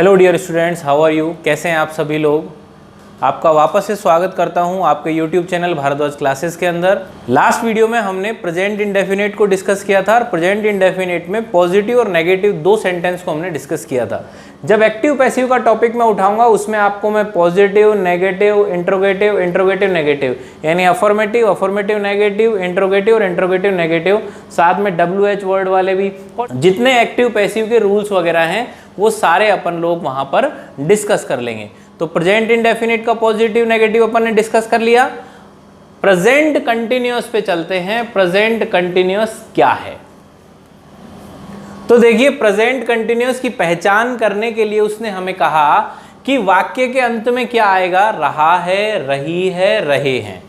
Hello dear students, how are you. कैसे हैं आप सभी लोग। आपका वापस से स्वागत करता हूं आपके यूट्यूब चैनल भारद्वाज क्लासेस के अंदर। लास्ट वीडियो में हमने प्रेजेंट इंडेफिनिट को डिस्कस किया था और प्रेजेंट इंडेफिनिट में पॉजिटिव और नेगेटिव दो सेंटेंस को हमने डिस्कस किया था। जब एक्टिव पैसिव का टॉपिक मैं उठाऊंगा उसमें आपको मैं positive, negative, interrogative, interrogative negative यानी अफर्मेटिव, अफर्मेटिव नेगेटिव, इंट्रोगेटिव और इंट्रोगेटिव नेगेटिव, साथ में WH वर्ड वाले भी, और जितने एक्टिव पैसिव के रूल्स वगैरह हैं वो सारे अपन लोग वहां पर डिस्कस कर लेंगे। तो प्रेजेंट इंडेफिनिट का पॉजिटिव नेगेटिव अपन ने डिस्कस कर लिया। प्रेजेंट कंटिन्यूअस पे चलते हैं। प्रेजेंट कंटिन्यूअस क्या है? तो देखिए, प्रेजेंट कंटिन्यूअस की पहचान करने के लिए उसने हमें कहा कि वाक्य के अंत में क्या आएगा? रहा है, रही है, रहे हैं।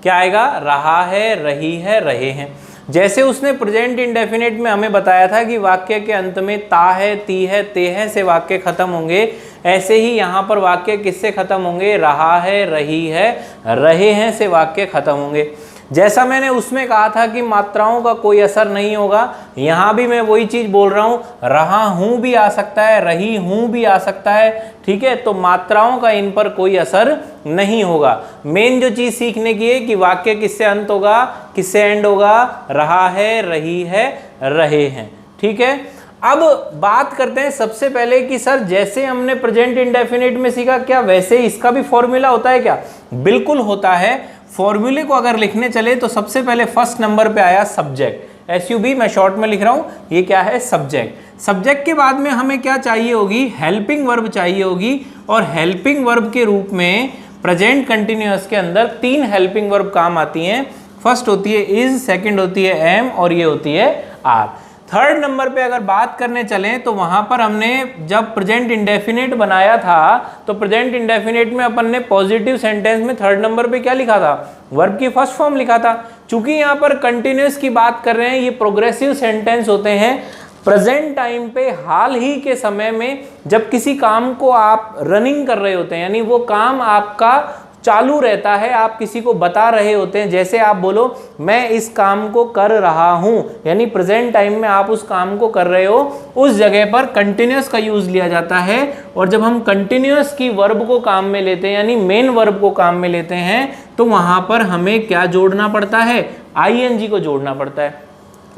क्या आएगा? रहा है, रही है, रहे हैं। जैसे उसने प्रेजेंट इंडेफिनिट में हमें बताया था कि वाक्य के अंत में ता है, ती है, ते है से वाक्य खत्म होंगे, ऐसे ही यहाँ पर वाक्य किससे खत्म होंगे? रहा है, रही है, रहे हैं से वाक्य खत्म होंगे। जैसा मैंने उसमें कहा था कि मात्राओं का कोई असर नहीं होगा, यहाँ भी मैं वही चीज बोल रहा हूँ। रहा हूँ भी आ सकता है, रही हूँ भी आ सकता है, ठीक है। तो मात्राओं का इन पर कोई असर नहीं होगा। मेन जो चीज सीखने की है कि वाक्य किससे अंत होगा, किससे एंड होगा? रहा है, रही है, रहे हैं, ठीक है। अब बात करते हैं सबसे पहले कि सर जैसे हमने प्रेजेंट इंडेफिनिट में सीखा, क्या वैसे इसका भी फॉर्मूला होता है क्या? बिल्कुल होता है। फॉर्मूले को अगर लिखने चले तो सबसे पहले फर्स्ट नंबर पे आया सब्जेक्ट। SUB मैं शॉर्ट में लिख रहा हूं, ये क्या है? सब्जेक्ट। सब्जेक्ट के बाद में हमें क्या चाहिए होगी? हेल्पिंग वर्ब चाहिए होगी। और हेल्पिंग वर्ब के रूप में प्रेजेंट कंटिन्यूअस के अंदर तीन हेल्पिंग वर्ब काम आती हैं। फर्स्ट होती है इज, सेकेंड होती है एम और ये होती है आर। थर्ड नंबर पे अगर बात करने चलें तो वहां पर हमने जब प्रेजेंट इंडेफिनिट बनाया था तो प्रेजेंट इंडेफिनिट में अपन ने पॉजिटिव सेंटेंस में थर्ड नंबर पे क्या लिखा था? वर्ब की फर्स्ट फॉर्म लिखा था। चूंकि यहाँ पर कंटिन्यूअस की बात कर रहे हैं, ये प्रोग्रेसिव सेंटेंस होते हैं। प्रेजेंट टाइम पे हाल ही के समय में जब किसी काम को आप रनिंग कर रहे होते हैं, यानी वो काम आपका चालू रहता है, आप किसी को बता रहे होते हैं, जैसे आप बोलो मैं इस काम को कर रहा हूं, यानी प्रेजेंट टाइम में आप उस काम को कर रहे हो, उस जगह पर कंटिन्यूअस का यूज लिया जाता है। और जब हम कंटिन्यूअस की वर्ब को काम में लेते हैं, यानी मेन वर्ब को काम में लेते हैं, तो वहां पर हमें क्या जोड़ना पड़ता है? ING को जोड़ना पड़ता है।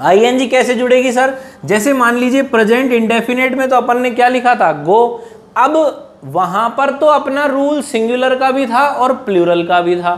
ING कैसे जुड़ेगी सर? जैसे मान लीजिए प्रेजेंट इंडेफिनिट में तो अपन ने क्या लिखा था? गो। अब वहां पर तो अपना रूल सिंगुलर का भी था और प्लूरल का भी था।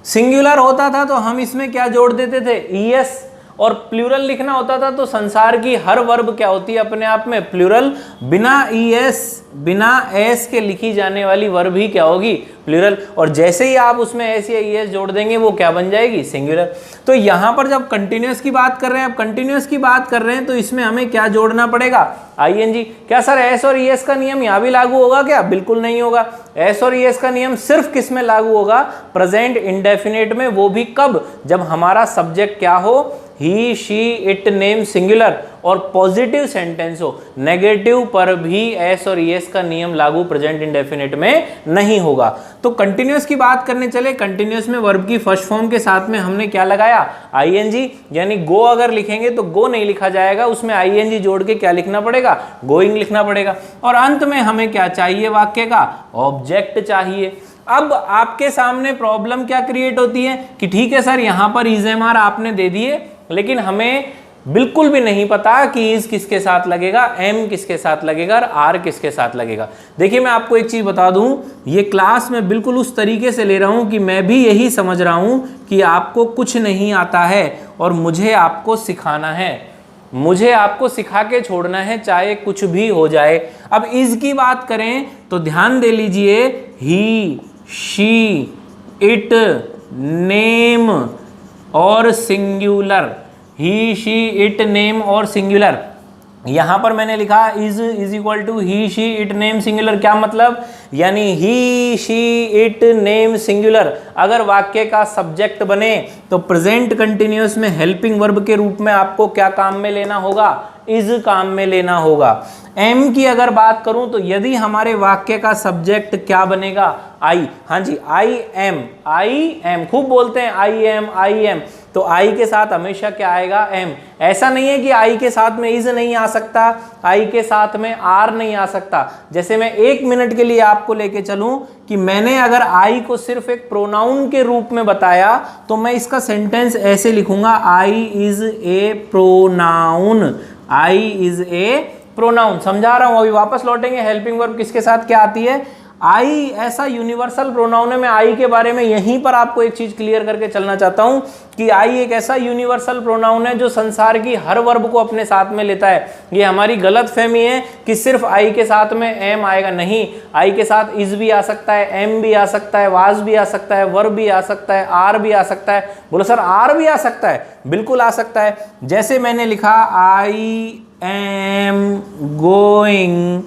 सिंगुलर होता था तो हम इसमें क्या जोड़ देते थे? ES। और प्लूरल लिखना होता था तो संसार की हर वर्ब क्या होती है अपने आप में? प्लूरल। बिना ES, बिना S के लिखी जाने वाली वर्ब ही क्या होगी? प्लूरल। और जैसे ही आप उसमें S या ES जोड़ देंगे वो क्या बन जाएगी? सिंगुलर। तो यहाँ पर जब कंटिन्यूअस की बात कर रहे हैं, अब कंटिन्यूअस की बात कर रहे हैं तो इसमें हमें क्या जोड़ना पड़ेगा? ING। क्या सर S और ES का नियम यहाँ भी लागू होगा क्या? बिल्कुल नहीं होगा। S और ES का नियम सिर्फ किस में लागू होगा? प्रेजेंट इंडेफिनिट में। वो भी कब? जब हमारा सब्जेक्ट क्या हो? ही, शी, इट, नेम सिंगुलर और पॉजिटिव सेंटेंस हो। नेगेटिव पर भी S और ES का नियम लागू प्रेजेंट इंडेफिनिट में नहीं होगा। तो कंटिन्यूअस की बात करने चले, कंटिन्यूअस में वर्ब की फर्स्ट फॉर्म के साथ में हमने क्या लगाया? ING। यानी गो अगर लिखेंगे तो गो नहीं लिखा जाएगा, उसमें ING जोड़ के क्या लिखना पड़ेगा? गोइंग लिखना पड़ेगा। और अंत में हमें क्या चाहिए? वाक्य का ऑब्जेक्ट चाहिए। अब आपके सामने प्रॉब्लम क्या क्रिएट होती है कि ठीक है सर, यहां पर इज एम आर आपने दे दिए, लेकिन हमें बिल्कुल भी नहीं पता कि इज किसके साथ लगेगा, एम किसके साथ लगेगा और आर किसके साथ लगेगा। देखिए, मैं आपको एक चीज बता दूं, ये क्लास मैं बिल्कुल उस तरीके से ले रहा हूं कि मैं भी यही समझ रहा हूं कि आपको कुछ नहीं आता है और मुझे आपको सिखाना है, मुझे आपको सिखा के छोड़ना है, चाहे कुछ भी हो जाए। अब इज की बात करें तो ध्यान दे लीजिए, ही, शी, इट, नेम और singular. He, she, it, name और सिंगुलर। यहां पर मैंने लिखा is equal to he, she, it, name, singular. क्या मतलब? यानी he, she, it, name, singular अगर वाक्य का सब्जेक्ट बने तो प्रेजेंट कंटिन्यूअस में हेल्पिंग वर्ब के रूप में आपको क्या काम में लेना होगा? इज काम में लेना होगा। एम की अगर बात करूं तो यदि हमारे वाक्य का सब्जेक्ट क्या बनेगा? आई। हाँ जी, आई एम। खूब बोलते हैं आई एम, आई एम। तो आई के साथ हमेशा क्या आएगा, एम। ऐसा नहीं है कि आई के साथ में इज नहीं आ सकता, आई के साथ में आर नहीं आ सकता। जैसे मैं 1 मिनट के लिए आपको लेके चलूं कि मैंने अगर आई को सिर्फ एक प्रोनाउन के रूप में बताया तो मैं इसका सेंटेंस ऐसे लिखूंगा, I is a pronoun, I is a pronoun. समझा रहा हूं, अभी वापस लौटेंगे। हेल्पिंग वर्ब किसके साथ क्या आती है, आई ऐसा यूनिवर्सल प्रोनाउन है। मैं आई के बारे में यहीं पर आपको एक चीज क्लियर करके चलना चाहता हूं कि आई एक ऐसा यूनिवर्सल प्रोनाउन है जो संसार की हर वर्ब को अपने साथ में लेता है। ये हमारी गलत फहमी है कि सिर्फ आई के साथ में एम आएगा, नहीं, आई के साथ इज भी आ सकता है, एम भी आ सकता है, वाज भी आ सकता है, वर्ब भी आ सकता है, आर भी आ सकता है। बोलो सर आर भी आ सकता है, बिल्कुल आ सकता है। जैसे मैंने लिखा I am going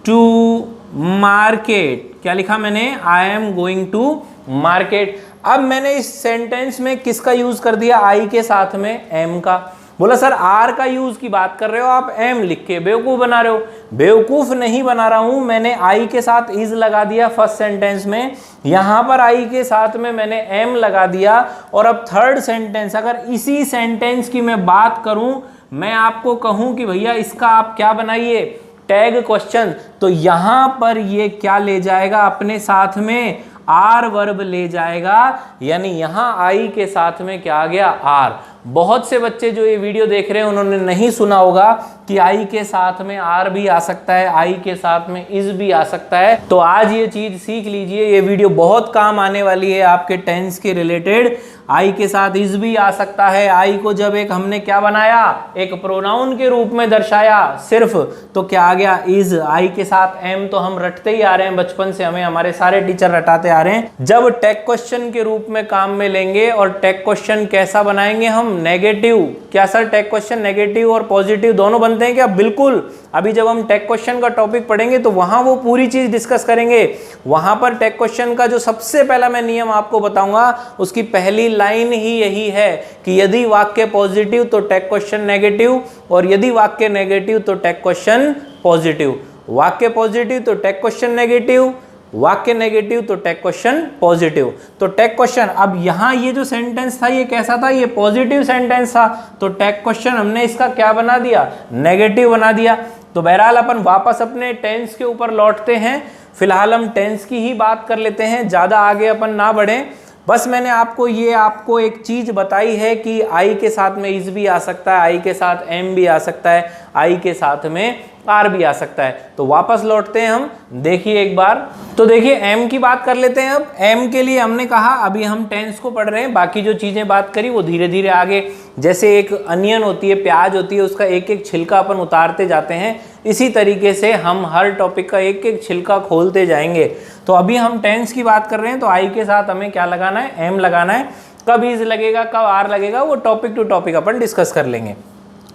to market, क्या लिखा मैंने, I am going to market. अब मैंने इस सेंटेंस में किसका यूज कर दिया, आई के साथ में एम का। बोला सर आर का यूज की बात कर रहे हो आप, एम लिख के बेवकूफ बना रहे हो। बेवकूफ नहीं बना रहा हूं, मैंने आई के साथ इज लगा दिया फर्स्ट सेंटेंस में, यहां पर आई के साथ में मैंने एम लगा दिया। और अब थर्ड सेंटेंस, अगर इसी सेंटेंस की मैं बात करूं, मैं आपको कहूं कि भैया इसका आप क्या बनाइए, टैग क्वेश्चन, तो यहां पर ये क्या ले जाएगा अपने साथ में, आर वर्ब ले जाएगा। यानी यहां आई के साथ में क्या आ गया, आर। बहुत से बच्चे जो ये वीडियो देख रहे हैं उन्होंने नहीं सुना होगा कि आई के साथ में आर भी आ सकता है, आई के साथ में इज भी आ सकता है। तो आज ये चीज सीख लीजिए, ये वीडियो बहुत काम आने वाली है आपके टेंस के रिलेटेड। आई के साथ इज भी आ सकता है। आई को जब एक हमने क्या बनाया, एक प्रोनाउन के रूप में दर्शाया सिर्फ, तो क्या आ गया, इज। आई के साथ एम तो हम रटते ही आ रहे हैं, बचपन से हमें हमारे सारे टीचर रटाते आ रहे हैं। जब टैग क्वेश्चन के रूप में काम में लेंगे, और टैग क्वेश्चन कैसा बनाएंगे हम, नेगेटिव। क्या सर टैग क्वेश्चन नेगेटिव और पॉजिटिव दोनों बनते हैं क्या, बिल्कुल। अभी जब हम टैग क्वेश्चन का टॉपिक पढ़ेंगे तो वहां वो पूरी चीज डिस्कस करेंगे। वहां पर टैग क्वेश्चन का जो सबसे पहला मैं नियम आपको बताऊंगा, उसकी पहली लाइन ही यही है कि यदि वाक्य पॉजिटिव तो टैग क्वेश्चन नेगेटिव, और यदि वाक्य नेगेटिव तो टैग क्वेश्चन पॉजिटिव। वाक्य पॉजिटिव तो टैग क्वेश्चन नेगेटिव, वाक्य नेगेटिव तो टैग क्वेश्चन पॉजिटिव। तो टैग क्वेश्चन, अब यहां ये जो सेंटेंस था ये कैसा था, ये पॉजिटिव सेंटेंस था, तो टैग क्वेश्चन हमने इसका क्या बना दिया, नेगेटिव बना दिया। तो बहरहाल अपन वापस अपने टेंस के ऊपर लौटते हैं। फिलहाल हम टेंस की ही बात कर लेते हैं, ज्यादा आगे अपन ना बढ़े। बस मैंने आपको एक चीज बताई है कि आई के साथ में इज भी आ सकता है, आई के साथ एम भी आ सकता है, आई के साथ में आर भी आ सकता है। तो वापस लौटते हैं हम, देखिए एक बार। तो देखिए एम की बात कर लेते हैं। अब एम के लिए हमने कहा अभी हम टेंस को पढ़ रहे हैं, बाकी जो चीजें बात करी वो धीरे धीरे आगे, जैसे एक अनियन होती है, प्याज होती है, उसका एक एक छिलका अपन उतारते जाते हैं, इसी तरीके से हम हर टॉपिक का एक एक छिलका खोलते जाएंगे। तो अभी हम टेंस की बात कर रहे हैं, तो आई के साथ हमें क्या लगाना है, एम लगाना है। कब इज लगेगा, कब आर लगेगा, वो टॉपिक टू टॉपिक अपन डिस्कस कर लेंगे।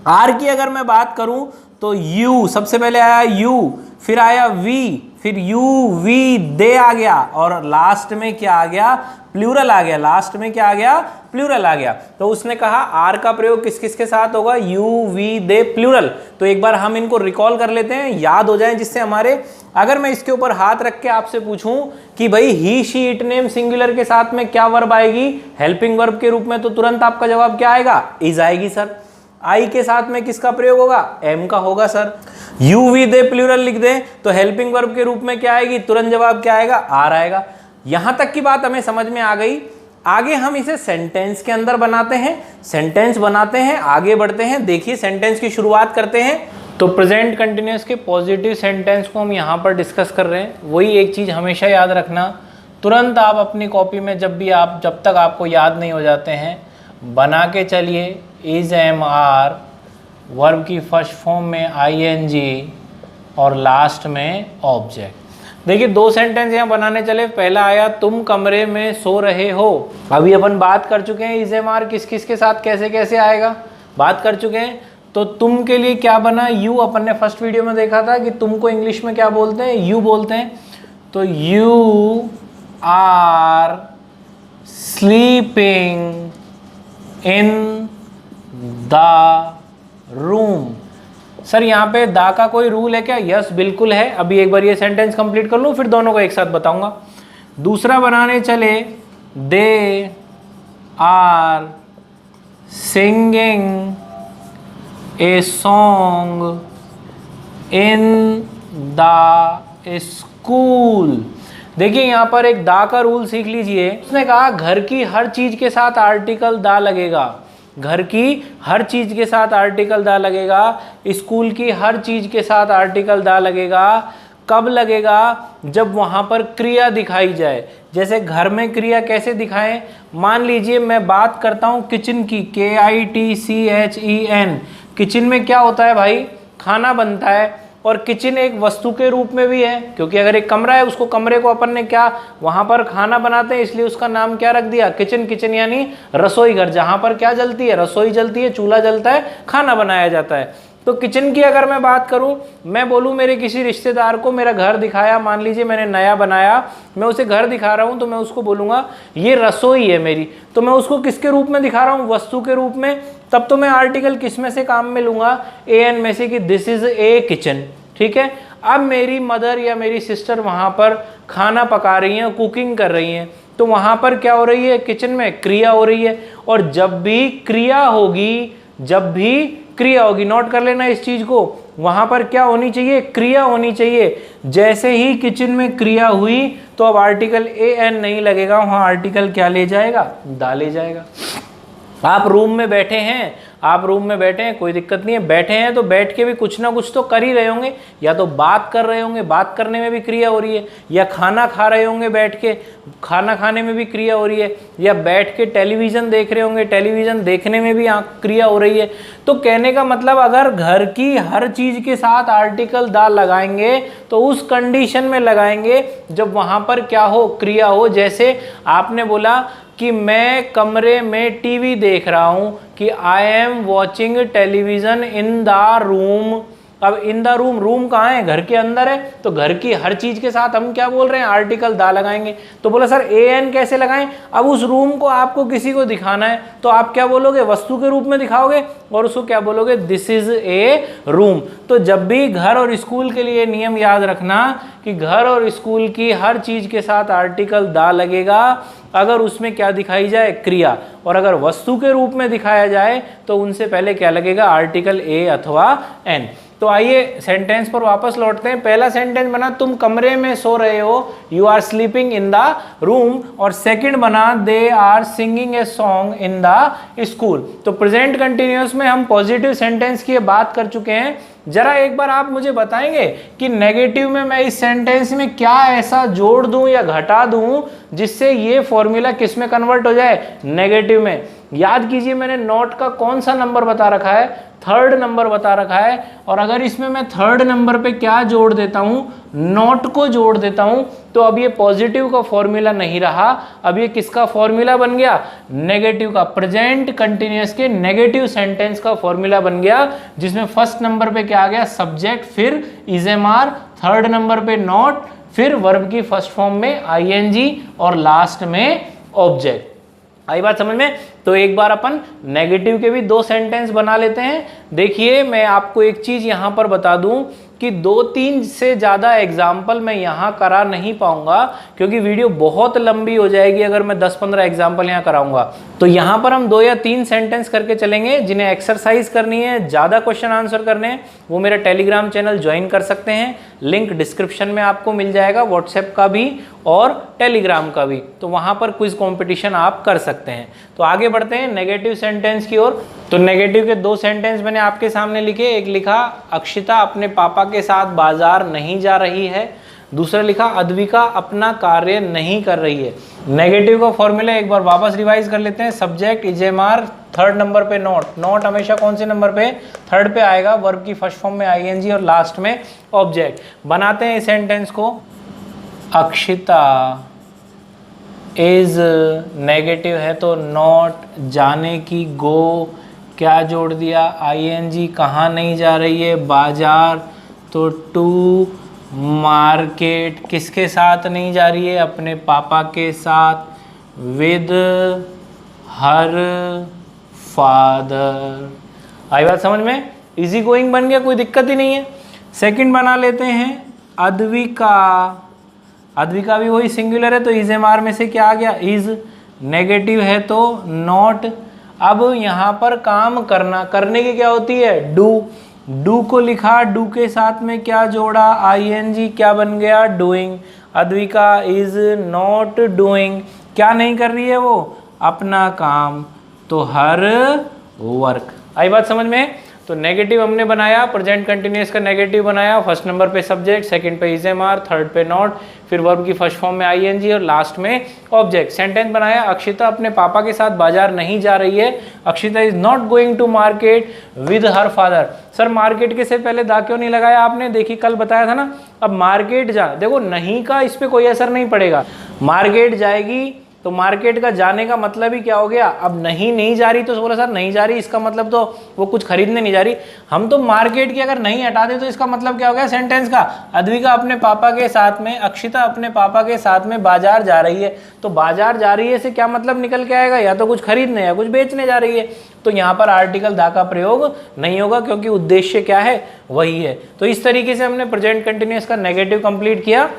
आर की अगर मैं बात करूं तो यू, सबसे पहले आया यू, फिर आया वी, फिर यू वी दे आ गया, और लास्ट में क्या आ गया, प्लूरल आ गया। लास्ट में क्या आ गया, प्लूरल आ गया। तो उसने कहा आर का प्रयोग किस किस के साथ होगा, यू वी दे प्लूरल। तो एक बार हम इनको रिकॉल कर लेते हैं, याद हो जाए, जिससे हमारे, अगर मैं इसके ऊपर हाथ रख के आपसे पूछूं कि भाई ही शी इट नेम सिंगुलर के साथ में क्या वर्ब आएगी, हेल्पिंग वर्ब के रूप में, तो तुरंत आपका जवाब क्या आएगा, इज आएगी सर। आई के साथ में किसका प्रयोग होगा, एम का होगा sir. You we they plural लिख दे तो हेल्पिंग वर्ब के रूप में क्या आएगी, तुरंत जवाब क्या आएगा, आर आएगा। यहां तक की बात हमें समझ में आ गई। आगे हम इसे सेंटेंस के अंदर बनाते हैं, सेंटेंस बनाते हैं, आगे बढ़ते हैं। देखिए सेंटेंस की शुरुआत करते हैं। तो प्रेजेंट कंटिन्यूअस के पॉजिटिव सेंटेंस को हम यहाँ पर डिस्कस कर रहे हैं। वही एक चीज हमेशा याद रखना, तुरंत आप अपनी कॉपी में जब तक आपको याद नहीं हो जाते हैं, बना के चलिए। इज एम आर, वर्ब की फर्स्ट फॉर्म में आईएनजी, और लास्ट में ऑब्जेक्ट। देखिए दो सेंटेंस यहाँ बनाने चले। पहला आया तुम कमरे में सो रहे हो। अभी अपन बात कर चुके हैं इज एम आर किस किस के साथ कैसे कैसे आएगा, बात कर चुके हैं। तो तुम के लिए क्या बना, यू। अपन ने फर्स्ट वीडियो में देखा था कि तुम को इंग्लिश में क्या बोलते हैं, यू बोलते हैं। तो you are sleeping in the room. Sir यहाँ पे दा का कोई रूल है क्या, यस बिल्कुल है। अभी एक बार ये सेंटेंस कंप्लीट कर लूँ, फिर दोनों को एक साथ बताऊंगा। दूसरा बनाने चले, they are singing a song in the school. देखिए यहाँ पर एक दा का रूल सीख लीजिए। उसने कहा घर की हर चीज के साथ आर्टिकल दा लगेगा, घर की हर चीज के साथ आर्टिकल दा लगेगा, स्कूल की हर चीज के साथ आर्टिकल दा लगेगा। कब लगेगा? जब वहां पर क्रिया दिखाई जाए। जैसे घर में क्रिया कैसे दिखाएं? मान लीजिए मैं बात करता हूं किचन की, KITCHEN। किचन में क्या होता है भाई? खाना बनता है। और किचन एक वस्तु के रूप में भी है, क्योंकि अगर एक कमरा है, उसको कमरे को अपन ने क्या वहां पर खाना बनाते हैं, इसलिए उसका नाम क्या रख दिया? किचन। किचन यानी रसोई घर, जहां पर क्या जलती है? रसोई जलती है, चूल्हा जलता है, खाना बनाया जाता है। तो किचन की अगर मैं बात करूं, मैं बोलूं मेरे किसी रिश्तेदार को मेरा घर दिखाया, मान लीजिए मैंने नया बनाया, मैं उसे घर दिखा रहा हूं, तो मैं उसको बोलूंगा ये रसोई है मेरी। तो मैं उसको किसके रूप में दिखा रहा हूं? वस्तु के रूप में। तब तो मैं आर्टिकल किस में से काम में लूंगा? AN में से, कि दिस इज ए किचन। ठीक है। अब मेरी मदर या मेरी सिस्टर वहां पर खाना पका रही हैं, कुकिंग कर रही हैं, तो वहां पर क्या हो रही है? किचन में क्रिया हो रही है। और जब भी क्रिया होगी, नोट कर लेना इस चीज को, वहां पर क्या होनी चाहिए? क्रिया होनी चाहिए। जैसे ही किचन में क्रिया हुई तो अब आर्टिकल AN नहीं लगेगा, वहां आर्टिकल क्या ले जाएगा? दा ले जाएगा। आप रूम में बैठे हैं, कोई दिक्कत नहीं है, बैठे हैं तो बैठ के भी कुछ ना कुछ तो कर ही रहे होंगे, या तो बात कर रहे होंगे, बात करने में भी क्रिया हो रही है, या खाना खा रहे होंगे बैठ के, खाना खाने में भी क्रिया हो रही है, या बैठ के टेलीविज़न देख रहे होंगे, टेलीविज़न देखने में भी क्रिया हो रही है। तो कहने का मतलब अगर घर की हर चीज़ के साथ आर्टिकल दा लगाएंगे तो उस कंडीशन में लगाएंगे जब वहाँ पर क्या हो? क्रिया हो। जैसे आपने बोला कि मैं कमरे में टीवी देख रहा हूं, कि I am watching television in the room. अब इन द रूम, रूम कहाँ है? घर के अंदर है। तो घर की हर चीज के साथ हम क्या बोल रहे हैं? आर्टिकल दा लगाएंगे। तो बोला सर AN कैसे लगाएं? अब उस रूम को आपको किसी को दिखाना है तो आप क्या बोलोगे? वस्तु के रूप में दिखाओगे और उसको क्या बोलोगे? This is a room. तो जब भी घर और स्कूल के लिए नियम याद रखना कि घर और स्कूल की हर चीज के साथ आर्टिकल दा लगेगा अगर उसमें क्या दिखाई जाए? क्रिया। और अगर वस्तु के रूप में दिखाया जाए तो उनसे पहले क्या लगेगा? आर्टिकल A अथवा N। तो आइए सेंटेंस पर वापस लौटते हैं। पहला सेंटेंस बना तुम कमरे में सो रहे हो, you are sleeping in the room. और सेकंड बना they are singing a song in the school. तो प्रेजेंट कंटिन्यूअस में हम पॉजिटिव सेंटेंस की बात कर चुके हैं। जरा एक बार आप मुझे बताएंगे कि नेगेटिव में मैं इस सेंटेंस में क्या ऐसा जोड़ दूं या घटा दूं जिससे ये फॉर्मूला किस में कन्वर्ट हो जाए? नेगेटिव में। याद कीजिए मैंने नोट का कौन सा नंबर बता रखा है? 3rd नंबर बता रखा है। और अगर इसमें मैं 3rd नंबर पे क्या जोड़ देता हूं? नोट को जोड़ देता हूं, तो अब ये पॉजिटिव का फॉर्मूला नहीं रहा, अब ये किसका फॉर्मूला बन गया? नेगेटिव का। प्रेजेंट कंटिन्यूअस के नेगेटिव सेंटेंस का फॉर्मूला बन गया, जिसमें फर्स्ट नंबर पे क्या आ गया? सब्जेक्ट, फिर इजेमार, 3rd नंबर पे नोट, फिर वर्ब की फर्स्ट फॉर्म में ING और लास्ट में ऑब्जेक्ट। आई बात समझ में? तो एक बार अपन नेगेटिव के भी 2 सेंटेंस बना लेते हैं। देखिए मैं आपको एक चीज यहां पर बता दूं कि 2-3 से ज़्यादा एग्जाम्पल मैं यहाँ करा नहीं पाऊंगा, क्योंकि वीडियो बहुत लंबी हो जाएगी अगर मैं 10-15 एग्जाम्पल यहाँ कराऊंगा। तो यहाँ पर हम 2 या 3 सेंटेंस करके चलेंगे। जिन्हें एक्सरसाइज करनी है, ज़्यादा क्वेश्चन आंसर करने हैं, वो मेरा टेलीग्राम चैनल ज्वाइन कर सकते हैं। लिंक डिस्क्रिप्शन में आपको मिल जाएगा, व्हाट्सएप का भी और टेलीग्राम का भी। तो वहाँ पर क्विज कॉम्पिटिशन आप कर सकते हैं। तो आगे बढ़ते हैं नेगेटिव सेंटेंस की ओर। तो नेगेटिव के 2 सेंटेंस मैंने आपके सामने लिखे। एक लिखा अक्षिता अपने पापा के साथ बाजार नहीं जा रही है, दूसरा लिखा अद्विका अपना कार्य नहीं कर रही है। नेगेटिव का फॉर्मूला एक बार वापस रिवाइज कर लेते हैं। सब्जेक्ट इजेमार, 3rd नंबर पे नोट। नोट हमेशा कौन से नंबर पे? 3rd पे आएगा। वर्ब की फर्स्ट फॉर्म में ING और लास्ट में ऑब्जेक्ट। बनाते हैं इस सेंटेंस को। अक्षिता इज नेगेटिव है तो नॉट, जाने की गो, क्या जोड़ दिया? ING, कहाँ नहीं जा रही है? बाजार, तो टू, मार्केट, किसके साथ नहीं जा रही है? अपने पापा के साथ, विद हर फादर। आई बात समझ में? इजी गोइंग बन गया, कोई दिक्कत ही नहीं है। सेकंड बना लेते हैं अद्विका। अद्विका भी वही सिंगुलर है तो इजेमार में से क्या आ गया? इज। नेगेटिव है तो नॉट। अब यहाँ पर काम करना, करने की क्या होती है, डू। डू को लिखा, डू के साथ में क्या जोड़ा, ing, क्या बन गया, doing. Advika is not doing, क्या नहीं कर रही है वो, अपना काम, तो हर वर्क। आई बात समझ में? तो नेगेटिव हमने बनाया, प्रेजेंट कंटिन्यूअस का नेगेटिव बनाया, फर्स्ट नंबर पे सब्जेक्ट, सेकंड पे इज एम आर, थर्ड पे नॉट, फिर वर्ब की फर्स्ट फॉर्म में ing और लास्ट में ऑब्जेक्ट। सेंटेंस बनाया, अक्षिता अपने पापा के साथ बाजार नहीं जा रही है, Akshita is not going to market with her father. Sir market के से पहले दा क्यों नहीं लगाया आपने, देखिए कल बताया था ना। अब मार्केट जा, देखो नहीं का इस पर कोई असर नहीं पड़ेगा, मार्केट जाएगी तो मार्केट का जाने का मतलब ही क्या हो गया, अब नहीं जा रही, तो बोला सर नहीं जा रही इसका मतलब तो वो कुछ खरीदने नहीं जा रही। हम तो मार्केट की अगर नहीं हटा दे तो इसका मतलब क्या हो गया सेंटेंस का, अद्विका अपने पापा के साथ में, अक्षिता अपने पापा के साथ में बाजार जा रही है। तो बाजार जा रही है से क्या मतलब निकल के आएगा, या तो कुछ खरीदने या कुछ बेचने जा रही है। तो यहाँ पर आर्टिकल दा का प्रयोग नहीं होगा क्योंकि उद्देश्य क्या है, वही है। तो इस तरीके से हमने प्रेजेंट कंटिन्यूअस का नेगेटिव कंप्लीट किया।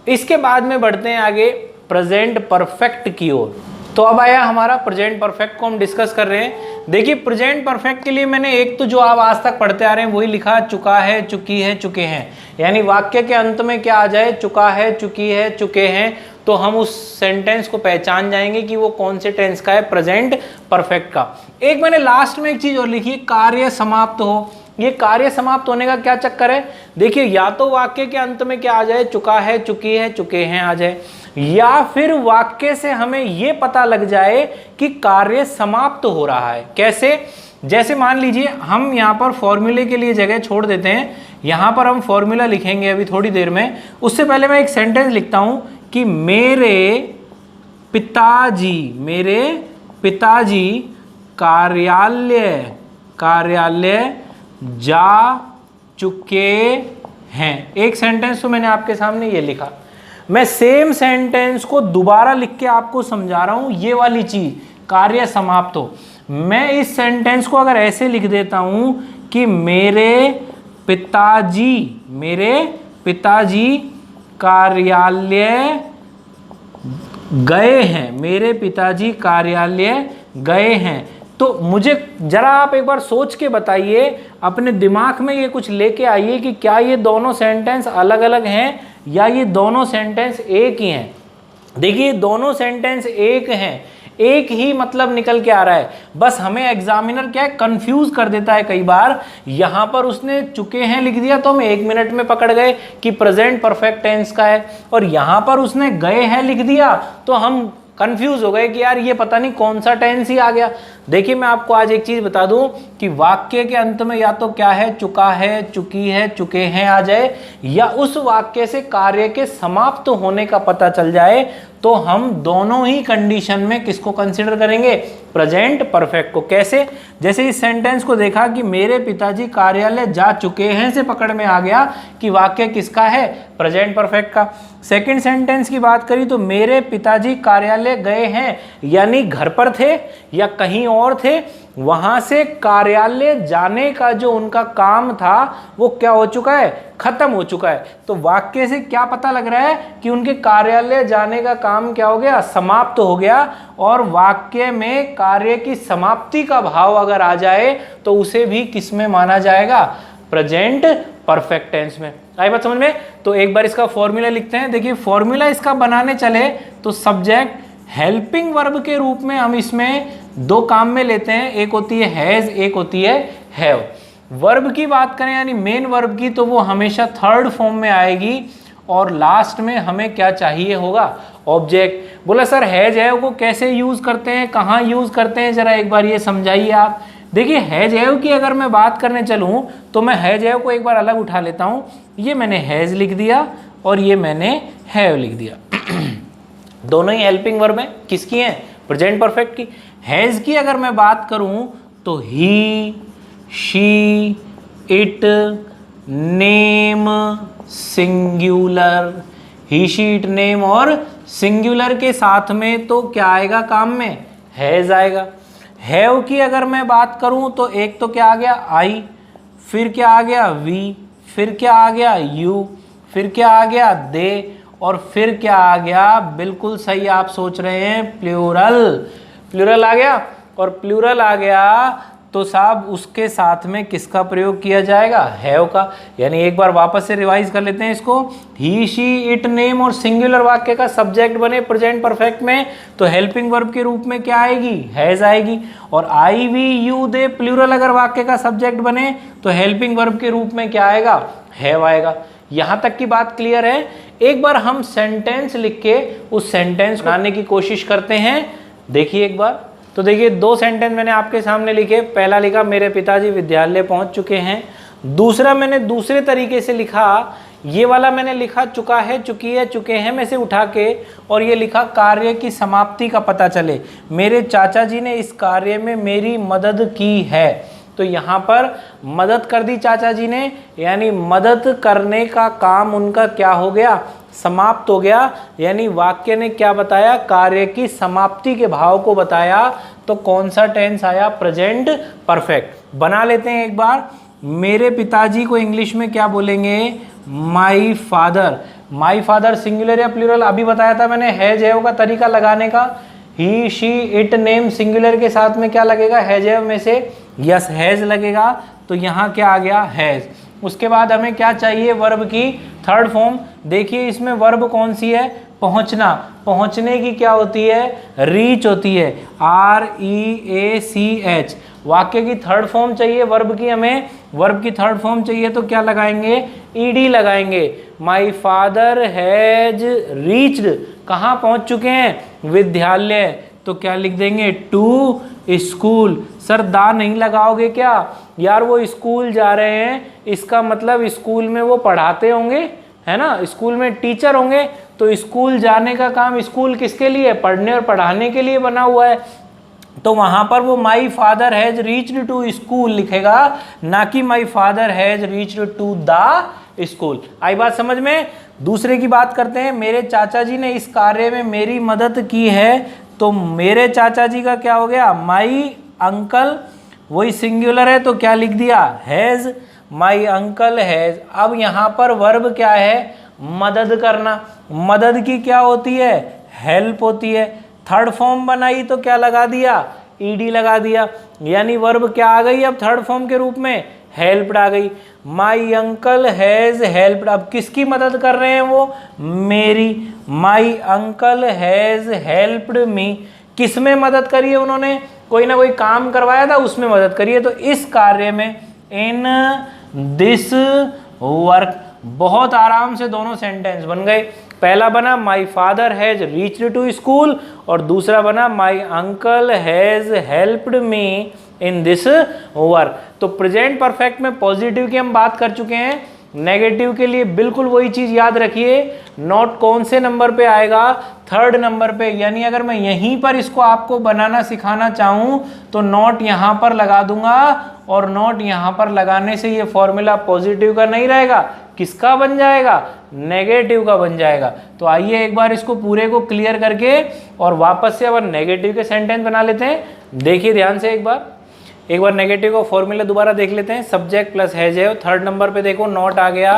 इसके बाद में बढ़ते हैं आगे प्रेजेंट परफेक्ट की ओर। तो अब आया हमारा प्रेजेंट परफेक्ट को हम डिस्कस कर रहे हैं। देखिए प्रेजेंट परफेक्ट के लिए मैंने एक तो जो आप आज तक पढ़ते आ रहे हैं वही लिखा, चुका है, चुकी है, चुके हैं। यानी वाक्य के अंत में क्या आ जाए, चुका है, चुकी है, चुके हैं, तो हम उस सेंटेंस को पहचान जाएंगे कि वो कौन से टेंस का है, प्रेजेंट परफेक्ट का। एक मैंने लास्ट में एक चीज और लिखी, कार्य समाप्त हो। ये कार्य समाप्त होने का क्या चक्कर है, देखिए या तो वाक्य के अंत में क्या आ जाए, चुका है, चुकी है, चुके हैं आ जाए, या फिर वाक्य से हमें ये पता लग जाए कि कार्य समाप्त हो रहा है। कैसे, जैसे मान लीजिए हम यहाँ पर फॉर्मूले के लिए जगह छोड़ देते हैं, यहाँ पर हम फॉर्मूला लिखेंगे अभी थोड़ी देर में। उससे पहले मैं एक सेंटेंस लिखता हूँ कि मेरे पिताजी कार्यालय जा चुके हैं। एक सेंटेंस तो मैंने आपके सामने ये लिखा। मैं सेम सेंटेंस को दोबारा लिख के आपको समझा रहा हूं, ये वाली चीज, कार्य समाप्त हो। मैं इस सेंटेंस को अगर ऐसे लिख देता हूं कि मेरे पिताजी कार्यालय गए हैं, मेरे पिताजी कार्यालय गए हैं, तो मुझे जरा आप एक बार सोच के बताइए, अपने दिमाग में ये कुछ लेके आइए कि क्या ये दोनों सेंटेंस अलग अलग हैं या ये दोनों सेंटेंस एक ही हैं। देखिए दोनों सेंटेंस एक हैं, एक ही मतलब निकल के आ रहा है, बस हमें एग्जामिनर क्या है कंफ्यूज कर देता है कई बार। यहां पर उसने चुके हैं लिख दिया तो हम 1 मिनट में पकड़ गए कि प्रेजेंट परफेक्ट टेंस का है, और यहां पर उसने गए हैं लिख दिया तो हम कंफ्यूज हो गए कि यार ये पता नहीं कौन सा टेंस ही आ गया। देखिए मैं आपको आज एक चीज बता दूं कि वाक्य के अंत में या तो क्या है, चुका है, चुकी है, चुके हैं आ जाए, या उस वाक्य से कार्य के समाप्त होने का पता चल जाए, तो हम दोनों ही कंडीशन में किसको कंसीडर करेंगे, प्रेजेंट परफेक्ट को। कैसे, जैसे इस सेंटेंस को देखा कि मेरे पिताजी कार्यालय जा चुके हैं से पकड़ में आ गया कि वाक्य किसका है, प्रेजेंट परफेक्ट का। सेकंड सेंटेंस की बात करी तो मेरे पिताजी कार्यालय गए हैं, यानी घर पर थे या कहीं और थे, वहां से कार्यालय जाने का जो उनका काम था वो क्या हो चुका है, खत्म हो चुका है। तो वाक्य से क्या पता लग रहा है कि उनके कार्यालय जाने का काम क्या हो गया, समाप्त हो गया। और वाक्य में कार्य की समाप्ति का भाव अगर आ जाए तो उसे भी किस में माना जाएगा, प्रेजेंट परफेक्ट टेंस में। आई बात समझ में? तो एक बार इसका फॉर्मूला लिखते हैं। देखिए फॉर्मूला इसका बनाने चले तो सब्जेक्ट हेल्पिंग वर्ब के रूप में हम इसमें 2 काम में लेते हैं, एक होती है हैज, एक होती है हैव। वर्ब की बात करें यानी मेन वर्ब की, तो वो हमेशा थर्ड फॉर्म में आएगी, और लास्ट में हमें क्या चाहिए होगा, ऑब्जेक्ट। बोला सर हैज हैव को कैसे यूज करते हैं, कहाँ यूज करते हैं, जरा एक बार ये समझाइए आप। देखिए हैज हैव की अगर मैं बात करने चलूँ तो मैं हैज हैव को एक बार अलग उठा लेता हूँ। ये मैंने हैज लिख दिया और ये मैंने हैव लिख दिया। दोनों ही हेल्पिंग वर्ब हैं, किसकी हैं, प्रेजेंट परफेक्ट की। हैज की अगर मैं बात करूं तो he, she, it, name, singular, he, she, it, name और सिंगुलर के साथ में तो क्या आएगा काम में, हैज आएगा। हैव की अगर मैं बात करूं तो एक तो क्या आ गया आई, फिर क्या आ गया वी, फिर क्या आ गया यू, फिर क्या आ गया दे, और फिर क्या आ गया, बिल्कुल सही आप सोच रहे हैं, प्लूरल। प्लूरल आ गया। और प्लूरल आ गया तो साहब उसके साथ में किसका प्रयोग किया जाएगा, हैव का। यानी एक बार वापस से रिवाइज कर लेते हैं इसको, ही शी इट नेम और सिंगुलर वाक्य का सब्जेक्ट बने प्रेजेंट परफेक्ट में तो हेल्पिंग वर्ब के रूप में क्या आएगी, हैज आएगी। और आई वी यू दे प्लूरल अगर वाक्य का सब्जेक्ट बने तो हेल्पिंग वर्ब के रूप में क्या आएगा, हैव आएगा। यहां तक की बात क्लियर है। एक बार हम सेंटेंस लिख के उस सेंटेंस बनाने की कोशिश करते हैं। देखिए एक बार, तो देखिए 2 सेंटेंस मैंने आपके सामने लिखे। पहला लिखा मेरे पिताजी विद्यालय पहुंच चुके हैं। दूसरा मैंने दूसरे तरीके से लिखा, ये वाला मैंने लिखा चुका है, चुकी है, चुके हैं में से उठा के, और ये लिखा कार्य की समाप्ति का पता चले। मेरे चाचा जी ने इस कार्य में मेरी मदद की है, तो यहाँ पर मदद कर दी चाचा जी ने, यानी मदद करने का काम उनका क्या हो गया, समाप्त हो गया। यानी वाक्य ने क्या बताया, कार्य की समाप्ति के भाव को बताया। तो कौन सा टेंस आया, प्रेजेंट परफेक्ट। बना लेते हैं एक बार। मेरे पिताजी को इंग्लिश में क्या बोलेंगे, my father. My father singular या प्लूरल अभी बताया था मैंने, हैज हैव का तरीका लगाने का। ही शी इट नेम सिंगुलर के साथ में क्या लगेगा, हैज हैव में से यस हैज लगेगा, तो यहाँ क्या आ गया, हैज। उसके बाद हमें क्या चाहिए, वर्ब की थर्ड फॉर्म। देखिए इसमें वर्ब कौन सी है, पहुंचना। पहुंचने की क्या होती है, रीच होती है, REACH। वाक्य की थर्ड फॉर्म चाहिए वर्ब की, हमें वर्ब की थर्ड फॉर्म चाहिए तो क्या लगाएंगे, ED लगाएंगे। माई फादर हैज रीच्ड, कहाँ पहुंच चुके हैं, विद्यालय, तो क्या लिख देंगे, टू स्कूल। सर दा नहीं लगाओगे क्या, यार वो स्कूल जा रहे हैं, इसका मतलब स्कूल में वो पढ़ाते होंगे, है ना, स्कूल में टीचर होंगे। तो स्कूल जाने का काम, स्कूल किसके लिए, पढ़ने और पढ़ाने के लिए बना हुआ है। तो वहां पर वो my father has reached to school लिखेगा, ना कि my father has reached to the school. आई बात समझ में। दूसरे की बात करते हैं, मेरे चाचा जी ने इस कार्य में मेरी मदद की है, तो मेरे चाचा जी का क्या हो गया, माई अंकल, वही सिंगुलर है तो क्या लिख दिया, हैज। My uncle has. अब यहाँ पर वर्ब क्या है, मदद करना। मदद की क्या होती है, हेल्प होती है। थर्ड फॉर्म बनाई तो क्या लगा दिया, ED लगा दिया। यानी वर्ब क्या आ गई अब थर्ड फॉर्म के रूप में, हेल्प्ड आ गई। माई अंकल हैज हेल्प्ड, अब किसकी मदद कर रहे हैं वो, मेरी। माई अंकल हैज हेल्प्ड मी, किस में मदद करी है उन्होंने, कोई ना कोई काम करवाया था उसमें मदद करी है। तो इस कार्य में, इन दिस वर्क। बहुत आराम से दोनों सेंटेंस बन गए। पहला बना my father has reached to school, और दूसरा बना my uncle has helped me in this work. तो प्रेजेंट परफेक्ट में पॉजिटिव की हम बात कर चुके हैं। नेगेटिव के लिए बिल्कुल वही चीज याद रखिए, नॉट कौन से नंबर पे आएगा, थर्ड नंबर पे। यानी अगर मैं यहीं पर इसको आपको बनाना सिखाना चाहूं तो नॉट यहां पर लगा दूंगा, और नॉट यहां पर लगाने से ये फॉर्मूला पॉजिटिव का नहीं रहेगा, किसका बन जाएगा, नेगेटिव का बन जाएगा। तो आइए एक बार इसको पूरे को क्लियर करके और वापस से अब नेगेटिव के सेंटेंस बना लेते हैं। देखिए ध्यान से एक बार नेगेटिव का फॉर्मूला दोबारा देख लेते हैं। सब्जेक्ट प्लस हैज है, थर्ड नंबर पे देखो नॉट आ गया,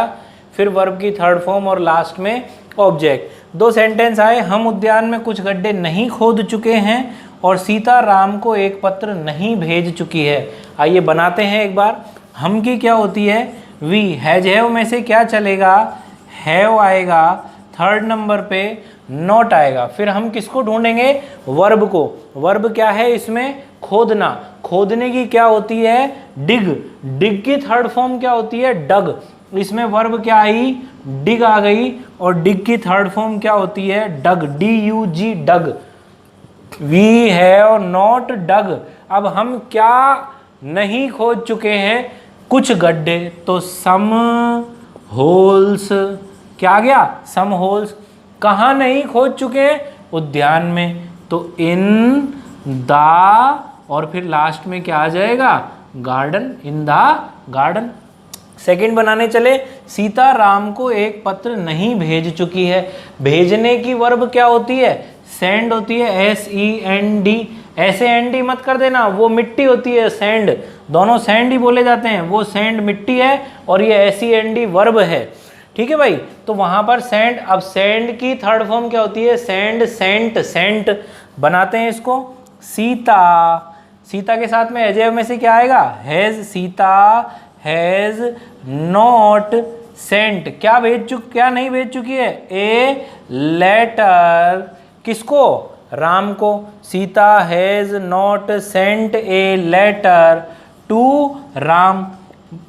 फिर वर्ब की थर्ड फॉर्म और लास्ट में ऑब्जेक्ट। 2 सेंटेंस आए, हम उद्यान में कुछ गड्ढे नहीं खोद चुके हैं और सीता राम को एक पत्र नहीं भेज चुकी है। आइए बनाते हैं एक बार। हम की क्या होती है, वी। हैज हैव में से क्या चलेगा, हैव आएगा, थर्ड नंबर पे नॉट आएगा। फिर हम किसको ढूंढेंगे, वर्ब को। वर्ब क्या है इसमें, खोदना। खोदने की क्या होती है, डिग। डिग की थर्ड फॉर्म क्या होती है, डग। इसमें वर्ब क्या आई, डिग आ गई, और डिग की थर्ड फॉर्म क्या होती है, dug, DUG, dug. We have not dug. अब हम क्या नहीं खोद चुके हैं, कुछ गड्ढे, तो सम होल्स। क्या आ गया, सम होल्स। कहाँ नहीं खोद चुके, उद्यान में, तो इन द, और फिर लास्ट में क्या आ जाएगा, garden, in the garden. Second बनाने चले, सीता राम को एक पत्र नहीं भेज चुकी है। भेजने की वर्ब क्या होती है, सेंड होती है, SEND। ऐसे एंडी मत कर देना, वो मिट्टी होती है, सैंड। दोनों सैंड ही बोले जाते हैं, वो सैंड मिट्टी है और ये SEND वर्ब है। ठीक है भाई, तो वहां पर सैंड। अब सैंड की थर्ड फॉर्म क्या होती है, सैंड, सेंट, सेंट। बनाते हैं इसको। सीता सीता के साथ में एजेव में से क्या आएगा, has Sita has not Saint, क्या नहीं भेज चुकी है, ए लेटर, किसको, राम को। Sita has not sent a letter to Ram.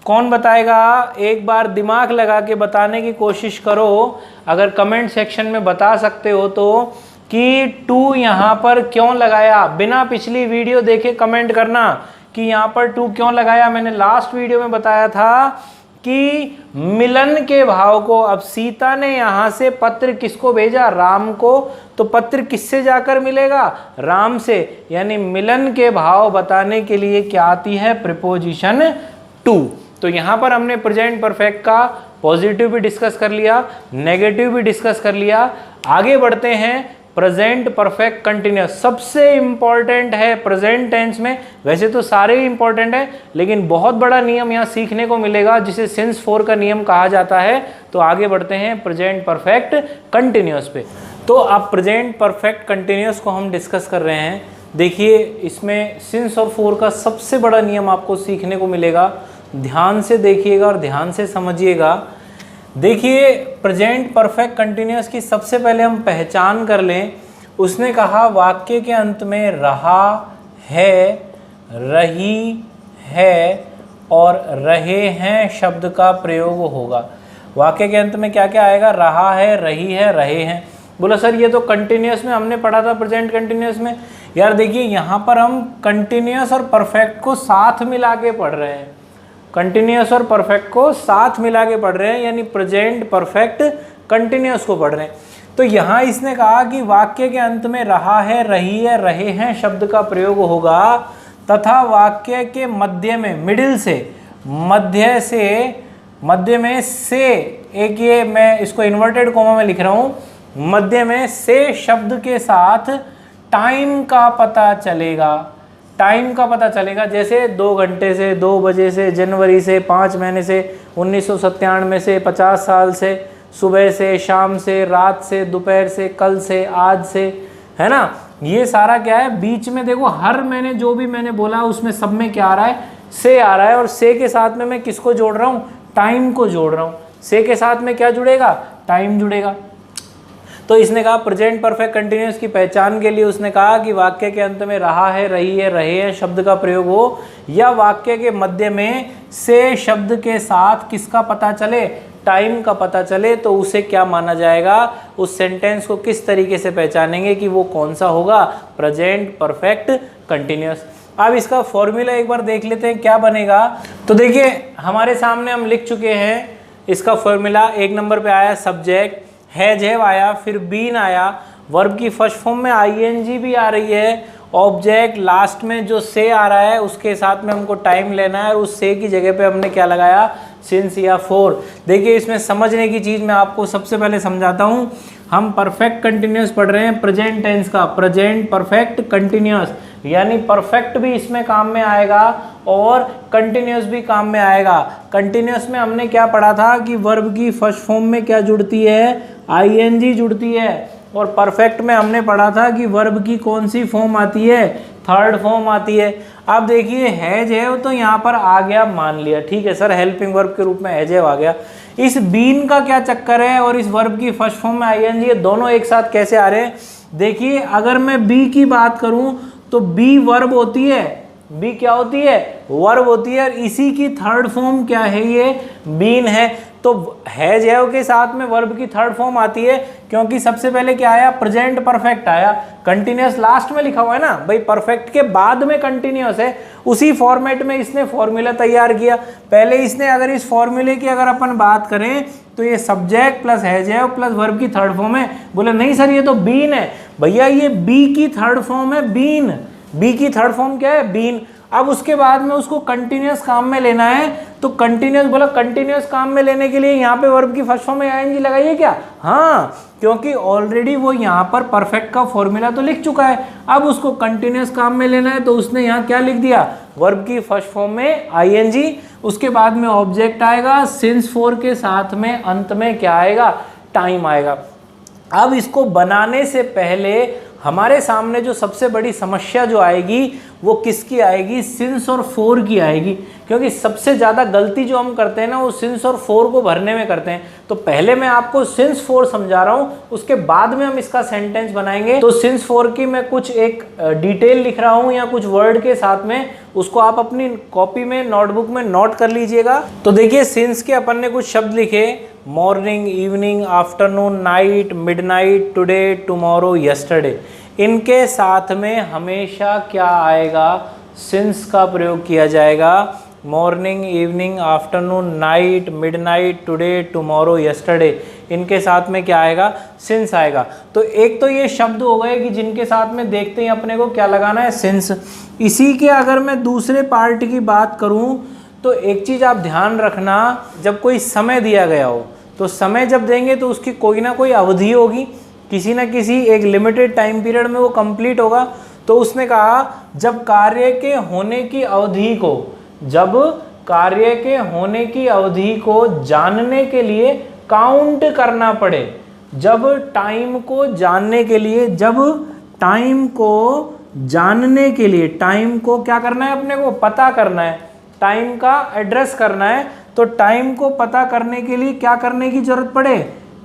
कौन बताएगा, एक बार दिमाग लगा के बताने की कोशिश करो, अगर कमेंट सेक्शन में बता सकते हो तो, कि टू यहाँ पर क्यों लगाया, बिना पिछली वीडियो देखे कमेंट करना कि यहाँ पर टू क्यों लगाया। मैंने लास्ट वीडियो में बताया था कि मिलन के भाव को, अब सीता ने यहाँ से पत्र किसको भेजा, राम को, तो पत्र किससे जाकर मिलेगा, राम से, यानी मिलन के भाव बताने के लिए क्या आती है, प्रीपोजिशन टू। तो यहाँ पर हमने प्रेजेंट परफेक्ट का पॉजिटिव भी डिस्कस कर लिया, नेगेटिव भी डिस्कस कर लिया। आगे बढ़ते हैं, प्रेजेंट परफेक्ट कंटिन्यूअस सबसे इंपॉर्टेंट है प्रेजेंट टेंस में। वैसे तो सारे ही इंपॉर्टेंट है, लेकिन बहुत बड़ा नियम यहाँ सीखने को मिलेगा जिसे सिंस 4 का नियम कहा जाता है। तो आगे बढ़ते हैं प्रेजेंट परफेक्ट कंटिन्यूअस पे। तो अब प्रेजेंट परफेक्ट कंटिन्यूअस को हम डिस्कस कर रहे हैं। देखिए इसमें सिंस और 4 का सबसे बड़ा नियम आपको सीखने को मिलेगा, ध्यान से देखिएगा और ध्यान से समझिएगा। देखिए प्रेजेंट परफेक्ट कंटिन्यूअस की सबसे पहले हम पहचान कर लें। उसने कहा वाक्य के अंत में रहा है, रही है और रहे हैं शब्द का प्रयोग होगा। वाक्य के अंत में क्या क्या आएगा, रहा है, रही है, रहे हैं। बोला सर ये तो कंटिन्यूअस में हमने पढ़ा था, प्रेजेंट कंटिन्यूअस में। यार देखिए यहाँ पर हम कंटिन्यूअस और परफेक्ट को साथ मिला के पढ़ रहे हैं, कंटिन्यूअस और परफेक्ट को साथ मिला के पढ़ रहे हैं, यानी प्रेजेंट परफेक्ट कंटिन्यूअस को पढ़ रहे हैं। तो यहाँ इसने कहा कि वाक्य के अंत में रहा है, रही है, रहे हैं शब्द का प्रयोग होगा, तथा वाक्य के मध्य में, मिडिल से, मध्य में से, एक ये मैं इसको इन्वर्टेड कोमा में लिख रहा हूँ, मध्य में से शब्द के साथ टाइम का पता चलेगा, टाइम का पता चलेगा। जैसे 2 घंटे से, 2 बजे से, जनवरी से, 5 महीने से, 1997 से, 50 साल से, सुबह से, शाम से, रात से, दोपहर से, कल से, आज से, है ना। ये सारा क्या है, बीच में देखो हर मैंने जो भी मैंने बोला उसमें सब में क्या आ रहा है, से आ रहा है। और से के साथ में मैं किसको जोड़ रहा हूँ, टाइम को जोड़ रहा हूँ। से के साथ में क्या जुड़ेगा, टाइम जुड़ेगा। तो इसने कहा प्रेजेंट परफेक्ट कंटिन्यूअस की पहचान के लिए उसने कहा कि वाक्य के अंत में रहा है, रही है, रहे हैं शब्द का प्रयोग हो, या वाक्य के मध्य में से शब्द के साथ किसका पता चले, टाइम का पता चले, तो उसे क्या माना जाएगा, उस सेंटेंस को किस तरीके से पहचानेंगे कि वो कौन सा होगा, प्रेजेंट परफेक्ट कंटिन्यूअस। अब इसका फॉर्मूला एक बार देख लेते हैं क्या बनेगा। तो देखिए हमारे सामने हम लिख चुके हैं इसका फॉर्मूला। 1 नंबर पे आया सब्जेक्ट, हैज हैव आया, फिर बीन आया, वर्ब की फर्स्ट फॉर्म में आईएनजी भी आ रही है, ऑब्जेक्ट लास्ट में जो से आ रहा है उसके साथ में हमको टाइम लेना है, और उस से की जगह पे हमने क्या लगाया, सिंस या 4। देखिए इसमें समझने की चीज़ मैं आपको सबसे पहले समझाता हूँ। हम परफेक्ट कंटिन्यूअस पढ़ रहे हैं प्रेजेंट टेंस का, प्रेजेंट परफेक्ट कंटिन्यूअस, यानी परफेक्ट भी इसमें काम में आएगा और कंटिन्यूअस भी काम में आएगा। कंटिन्यूअस में हमने क्या पढ़ा था कि वर्ब की फर्स्ट फॉर्म में क्या जुड़ती है, आईएनजी जुड़ती है, और परफेक्ट में हमने पढ़ा था कि वर्ब की कौन सी फॉर्म आती है, थर्ड फॉर्म आती है। अब देखिए हैज हैव तो यहाँ पर आ गया, मान लिया ठीक है सर, हेल्पिंग वर्ब के रूप में हैज हैव आ गया। इस बीन का क्या चक्कर है, और इस वर्ब की फर्स्ट फॉर्म में आईएनजी, ये दोनों एक साथ कैसे आ रहे हैं। देखिए अगर मैं बी की बात करूं तो बी वर्ब होती है, बी क्या होती है, वर्ब होती है, और इसी की थर्ड फॉर्म क्या है, ये बीन है। तो हैज हैव के साथ में वर्ब की थर्ड फॉर्म आती है, क्योंकि सबसे पहले क्या आया, प्रेजेंट परफेक्ट आया, कंटिन्यूअस लास्ट में लिखा हुआ है ना भाई, परफेक्ट के बाद में कंटिन्यूअस है। उसी फॉर्मेट में इसने फॉर्मूला तैयार किया। पहले इसने अगर इस फॉर्मूले की अगर अपन बात करें तो ये subject plus has have plus verb की थर्ड फॉर्म है। बोले नहीं सर ये तो बीन है। भैया ये बी की थर्ड फॉर्म है, बीन, बी की थर्ड फॉर्म क्या है, बीन। अब उसके बाद में उसको कंटिन्यूअस काम में लेना है, तो कंटिन्यूअस बोला, कंटिन्यूअस काम में लेने के लिए यहाँ पे वर्ब की फर्स्ट फॉर्म में आईएनजी लगाइए क्या, हाँ, क्योंकि ऑलरेडी वो यहाँ पर परफेक्ट का फॉर्मूला तो लिख चुका है। अब उसको कंटिन्यूअस काम में लेना है, तो उसने यहाँ क्या लिख दिया, वर्ब की फर्स्ट फॉर्म में आईएनजी, उसके बाद में ऑब्जेक्ट आएगा, सिंस 4 के साथ में अंत में क्या आएगा, टाइम आएगा। अब इसको बनाने से पहले हमारे सामने जो सबसे बड़ी समस्या जो आएगी वो किसकी आएगी, सिंस और फोर की आएगी, क्योंकि सबसे ज़्यादा गलती जो हम करते हैं ना वो सिंस और फोर को भरने में करते हैं। तो पहले मैं आपको सिंस फोर समझा रहा हूँ, उसके बाद में हम इसका सेंटेंस बनाएंगे। तो सिंस फोर की मैं कुछ एक डिटेल लिख रहा हूँ या कुछ वर्ड के साथ में, उसको आप अपनी कॉपी में नोटबुक में नोट कर लीजिएगा। तो देखिए सिंस के अपन ने कुछ शब्द लिखे, morning, evening, afternoon, night, midnight, today, tomorrow, yesterday. इनके साथ में हमेशा क्या आएगा, सिंस का प्रयोग किया जाएगा। Morning, evening, afternoon, night, midnight, today, tomorrow, yesterday, इनके साथ में क्या आएगा, सिंस आएगा। तो एक तो ये शब्द हो गए कि जिनके साथ में देखते ही अपने को क्या लगाना है, सिंस। इसी के अगर मैं दूसरे पार्ट की बात करूं तो एक चीज़ आप ध्यान रखना, जब कोई समय दिया गया हो तो समय जब देंगे तो उसकी कोई ना कोई अवधि होगी, किसी ना किसी एक लिमिटेड टाइम पीरियड में वो कंप्लीट होगा। तो उसने कहा जब कार्य के होने की अवधि को, जब कार्य के होने की अवधि को जानने के लिए काउंट करना पड़े, जब टाइम को जानने के लिए, जब टाइम को जानने के लिए, टाइम को क्या करना है, अपने को पता करना है, टाइम का एड्रेस करना है। तो टाइम को पता करने के लिए क्या करने की जरूरत पड़े,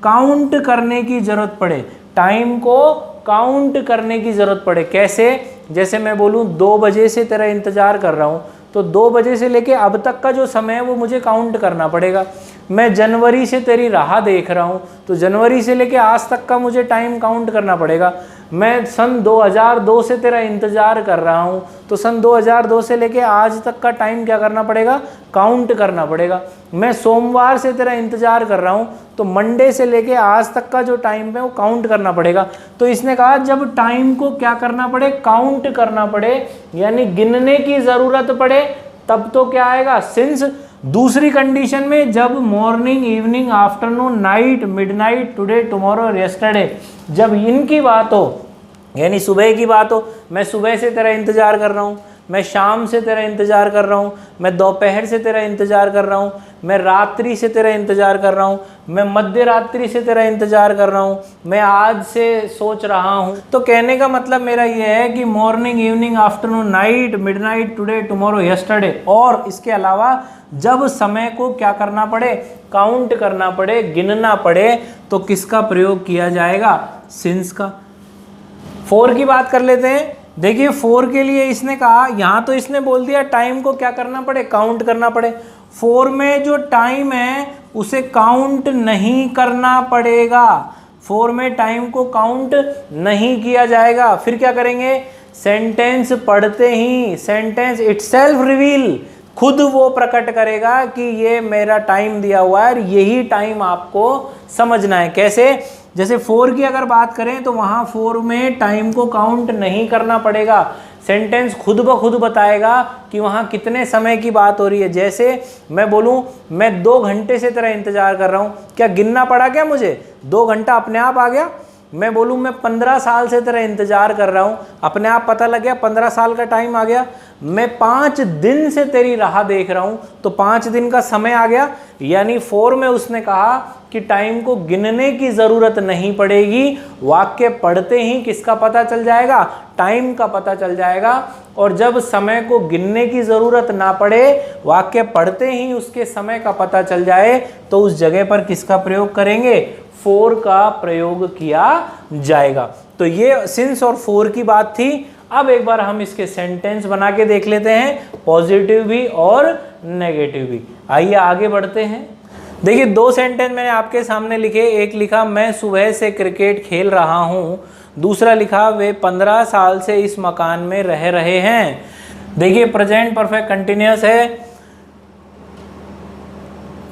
काउंट करने की जरूरत पड़े, टाइम को काउंट करने की जरूरत पड़े। कैसे, जैसे मैं बोलूं 2 बजे से तेरा इंतजार कर रहा हूं, तो 2 बजे से लेके अब तक का जो समय है वो मुझे काउंट करना पड़ेगा। मैं जनवरी से तेरी राह देख रहा हूं, तो जनवरी से लेके आज तक का मुझे टाइम काउंट करना पड़ेगा। मैं सन 2002 से तेरा इंतजार कर रहा हूं, तो सन 2002 से लेके आज तक का टाइम क्या करना पड़ेगा, काउंट करना पड़ेगा। मैं सोमवार से तेरा इंतजार कर रहा हूं, तो मंडे से लेके आज तक का जो टाइम है वो काउंट करना पड़ेगा। तो इसने कहा जब टाइम को क्या करना पड़े, काउंट करना पड़े, यानी गिनने की जरूरत पड़े, तब तो क्या आएगा, सिंस। दूसरी कंडीशन में जब morning, evening, afternoon, night, midnight, today, tomorrow और यस्टरडे, जब इनकी बात हो, यानी सुबह की बात हो, मैं सुबह से तेरा इंतजार कर रहा हूँ, मैं शाम से तेरा इंतजार कर रहा हूँ, मैं दोपहर से तेरा इंतजार कर रहा हूँ, मैं रात्रि से तेरा इंतजार कर रहा हूँ, मैं मध्य रात्रि से तेरा इंतजार कर रहा हूँ, मैं आज से सोच रहा हूँ। तो कहने का मतलब मेरा ये है कि morning, evening, afternoon, night, midnight, today, tomorrow, yesterday, और इसके अलावा जब समय को क्या करना पड़े, काउंट करना पड़े, गिनना पड़े, तो किसका प्रयोग किया जाएगा, सिंस का। 4 की बात कर लेते हैं। देखिए 4 के लिए इसने कहा, यहाँ तो इसने बोल दिया टाइम को क्या करना पड़े, काउंट करना पड़े। 4 में जो टाइम है उसे काउंट नहीं करना पड़ेगा, 4 में टाइम को काउंट नहीं किया जाएगा। फिर क्या करेंगे, सेंटेंस पढ़ते ही सेंटेंस इटसेल्फ रिवील, खुद वो प्रकट करेगा कि ये मेरा टाइम दिया हुआ है और यही टाइम आपको समझना है। कैसे, जैसे 4 की अगर बात करें तो वहाँ 4 में टाइम को काउंट नहीं करना पड़ेगा, सेंटेंस खुद ब खुद बताएगा कि वहाँ कितने समय की बात हो रही है। जैसे मैं बोलूँ मैं 2 घंटे से तेरा इंतजार कर रहा हूँ, क्या गिनना पड़ा क्या मुझे, 2 घंटा अपने आप आ गया। मैं बोलूँ मैं 15 साल से तेरा इंतजार कर रहा हूँ, अपने आप पता लग गया 15 साल का टाइम आ गया। मैं 5 दिन से तेरी राह देख रहा हूँ, तो 5 दिन का समय आ गया। यानी 4 में उसने कहा कि टाइम को गिनने की ज़रूरत नहीं पड़ेगी, वाक्य पढ़ते ही किसका पता चल जाएगा, टाइम का पता चल जाएगा। और जब समय को गिनने की ज़रूरत ना पड़े, वाक्य पढ़ते ही उसके समय का पता चल जाए, तो उस जगह पर किसका प्रयोग करेंगे, 4 का प्रयोग किया जाएगा। तो ये सिंस और 4 की बात थी। अब एक बार हम इसके सेंटेंस बना के देख लेते हैं, पॉजिटिव भी और नेगेटिव भी। आइए आगे बढ़ते हैं। देखिए 2 सेंटेंस मैंने आपके सामने लिखे, एक लिखा मैं सुबह से क्रिकेट खेल रहा हूँ, दूसरा लिखा वे 15 साल से इस मकान में रह रहे हैं। देखिए प्रेजेंट परफेक्ट कंटिन्यूअस है,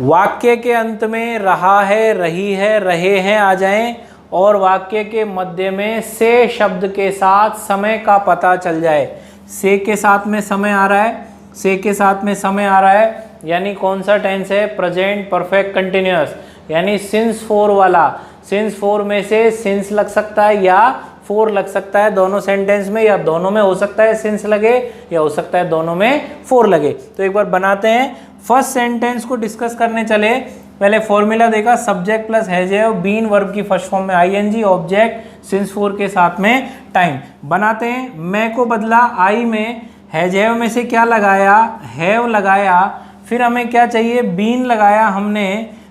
वाक्य के अंत में रहा है, रही है, रहे हैं आ जाएं, और वाक्य के मध्य में से शब्द के साथ समय का पता चल जाए। से के साथ में समय आ रहा है, से के साथ में समय आ रहा है, यानी कौन सा टेंस है, प्रेजेंट परफेक्ट कंटिन्यूअस, यानी सिंस 4 वाला। सिंस 4 में से सिंस लग सकता है या 4 लग सकता है, दोनों सेंटेंस में, या दोनों में हो सकता है सिंस लगे या हो सकता है दोनों में 4 लगे। तो एक बार बनाते हैं, फर्स्ट सेंटेंस को डिस्कस करने चले। पहले फॉर्मूला देखा, subject plus has have, been verb की फर्स्ट फॉर्म में आईएनजी, ऑब्जेक्ट सिंस फोर के साथ में टाइम। बनाते हैं, मैं को बदला आई में, हैज हैव में से क्या लगाया, हैव लगाया, फिर हमें क्या चाहिए, बीन लगाया हमने,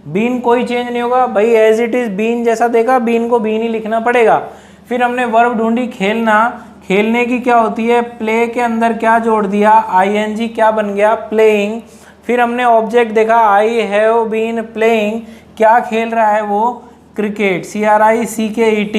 बीन कोई चेंज नहीं होगा भाई, एज इट इज बीन जैसा देखा, बीन को बीन ही लिखना पड़ेगा। फिर हमने वर्ब ढूंढी खेलना, खेलने की क्या होती है, प्ले के अंदर क्या जोड़ दिया, आईएनजी, क्या बन गया, प्लेइंग। फिर हमने ऑब्जेक्ट देखा, आई हैव बीन प्लेइंग, क्या खेल रहा है वो, क्रिकेट, CRICKET।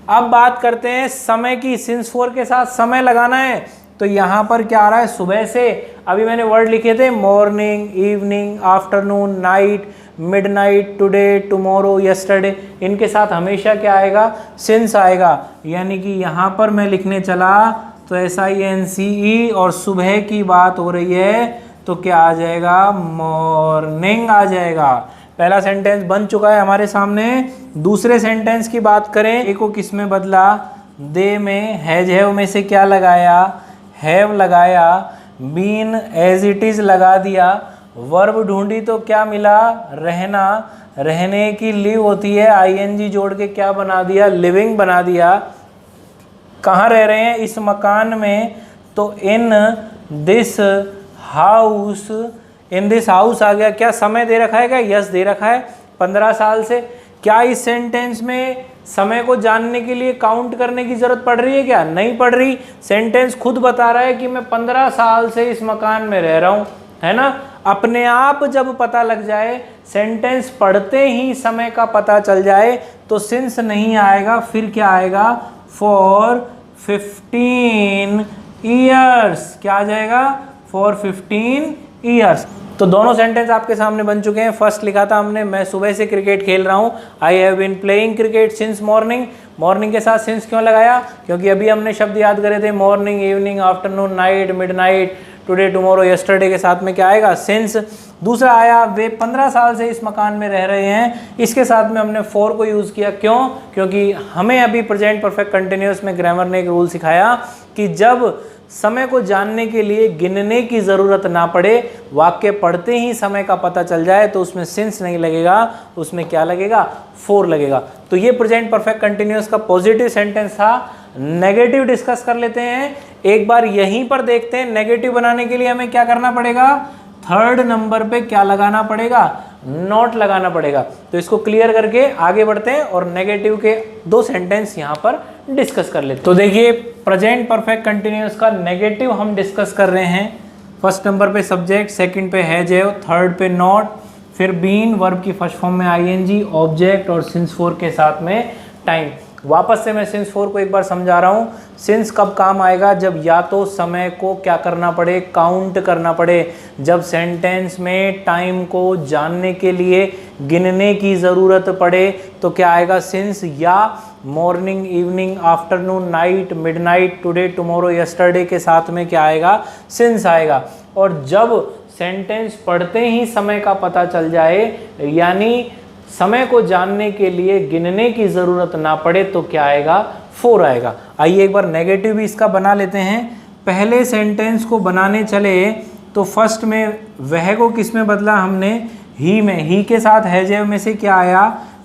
अब बात करते हैं समय की, सिंस फोर के साथ समय लगाना है, तो यहाँ पर क्या आ रहा है, सुबह से, अभी मैंने वर्ड लिखे थे morning, evening, afternoon, night, midnight, today, tomorrow, yesterday, इनके साथ हमेशा क्या आएगा, सिंस आएगा। यानी कि यहाँ पर मैं लिखने चला तो SINCE और सुबह की बात हो रही है तो क्या आ जाएगा, मॉर्निंग आ जाएगा। पहला सेंटेंस बन चुका है हमारे सामने। दूसरे सेंटेंस की बात करें, ए को किस में बदला, दे में, हैज हैव में से क्या लगाया, हैव लगाया, बीन एज इट इज लगा दिया, वर्ब ढूंढी तो क्या मिला, रहना, रहने की लिव होती है, आईएनजी जोड़ के क्या बना दिया, लिविंग बना दिया। कहाँ रह रहे हैं, इस मकान में, तो in this house, in this house आ गया। क्या समय दे रखा है, क्या यस दे रखा है, 15 साल से। क्या इस सेंटेंस में समय को जानने के लिए काउंट करने की जरूरत पड़ रही है, क्या नहीं पड़ रही, सेंटेंस खुद बता रहा है कि मैं 15 साल से इस मकान में रह रहा हूं, है ना। अपने आप जब पता लग जाए, सेंटेंस पढ़ते ही समय का पता चल जाए तो सिंस नहीं आएगा, फिर क्या आएगा, फॉर 15 ईयर्स, क्या आ जाएगा, फॉर 15 ईयर्स। तो दोनों सेंटेंस आपके सामने बन चुके हैं। फर्स्ट लिखा था हमने, मैं सुबह से क्रिकेट खेल रहा हूँ, I have been playing cricket since morning. Morning के साथ सिंस क्यों लगाया, क्योंकि अभी हमने शब्द याद करे थे, morning, evening, afternoon, night, midnight, today, tomorrow, yesterday के साथ में क्या आएगा, सिंस। दूसरा आया, वे 15 साल से इस मकान में रह रहे हैं, इसके साथ में हमने फॉर को यूज़ किया। क्यों, क्योंकि हमें अभी प्रेजेंट परफेक्ट कंटिन्यूअस में ग्रामर ने एक रूल सिखाया कि जब समय को जानने के लिए गिनने की ज़रूरत ना पड़े, वाक्य पढ़ते ही समय का पता चल जाए, तो उसमें सिंस नहीं लगेगा, उसमें क्या लगेगा, फॉर लगेगा। तो ये प्रेजेंट परफेक्ट कंटिन्यूअस का पॉजिटिव सेंटेंस था। नेगेटिव डिस्कस कर लेते हैं, एक बार यहीं पर देखते हैं। नेगेटिव बनाने के लिए हमें क्या करना पड़ेगा, थर्ड नंबर पे क्या लगाना पड़ेगा, नॉट लगाना पड़ेगा। तो इसको क्लियर करके आगे बढ़ते हैं और नेगेटिव के दो सेंटेंस यहाँ पर डिस्कस कर लेते हैं। तो देखिए, प्रेजेंट परफेक्ट कंटिन्यूअस का नेगेटिव हम डिस्कस कर रहे हैं। फर्स्ट नंबर पे सब्जेक्ट, सेकंड पे हैज हैव, थर्ड पे नॉट, फिर बीन वर्ब की फर्स्ट फॉर्म में आईएनजी, ऑब्जेक्ट और सिंस फोर के साथ में टाइम। वापस से मैं सिंस फोर को एक बार समझा रहा हूँ। सिंस कब काम आएगा, जब या तो समय को क्या करना पड़े, काउंट करना पड़े। जब सेंटेंस में टाइम को जानने के लिए गिनने की ज़रूरत पड़े तो क्या आएगा, सिंस। या morning, evening, afternoon, night, midnight, today, tomorrow, yesterday के साथ में क्या आएगा, सिंस आएगा। और जब सेंटेंस पढ़ते ही समय का पता चल जाए, यानी समय को जानने के लिए गिनने की ज़रूरत ना पड़े, तो क्या आएगा, फोर आएगा। आइए एक बार नेगेटिव भी इसका बना लेते हैं। पहले सेंटेंस को बनाने चले तो फर्स्ट में वह को किस में बदला हमने, ही में। ही के साथ हैज हैव में से क्या आया,